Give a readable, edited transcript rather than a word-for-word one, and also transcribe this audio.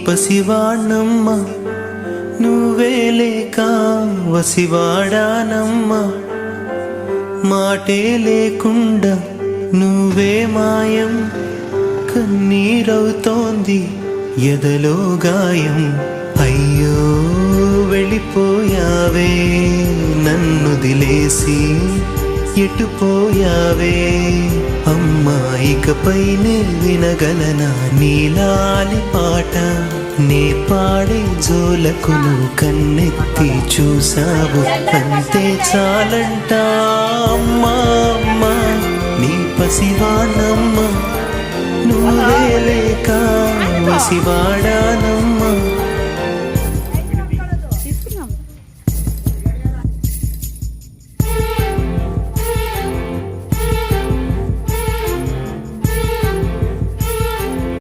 పసివాణమ్మ నువ్వే లేక వసివాడానమ్మా మాటే లేకుండా నువ్వే మాయం కన్నీరవుతోంది ఎదలో గాయం అయ్యో వెళ్ళిపోయావే నన్నుదిలేసి ఎటుపోయావే అమ్మా ఇకపైనే వినగలనా నీలాలి పాట నే పాడే జోలకు నువ్వు కన్నెత్తి చూసావు అంతే చాలంట అమ్మా అమ్మా నీ పసివాణమ్మ నువ్వే లేక వసివాడానమ్మ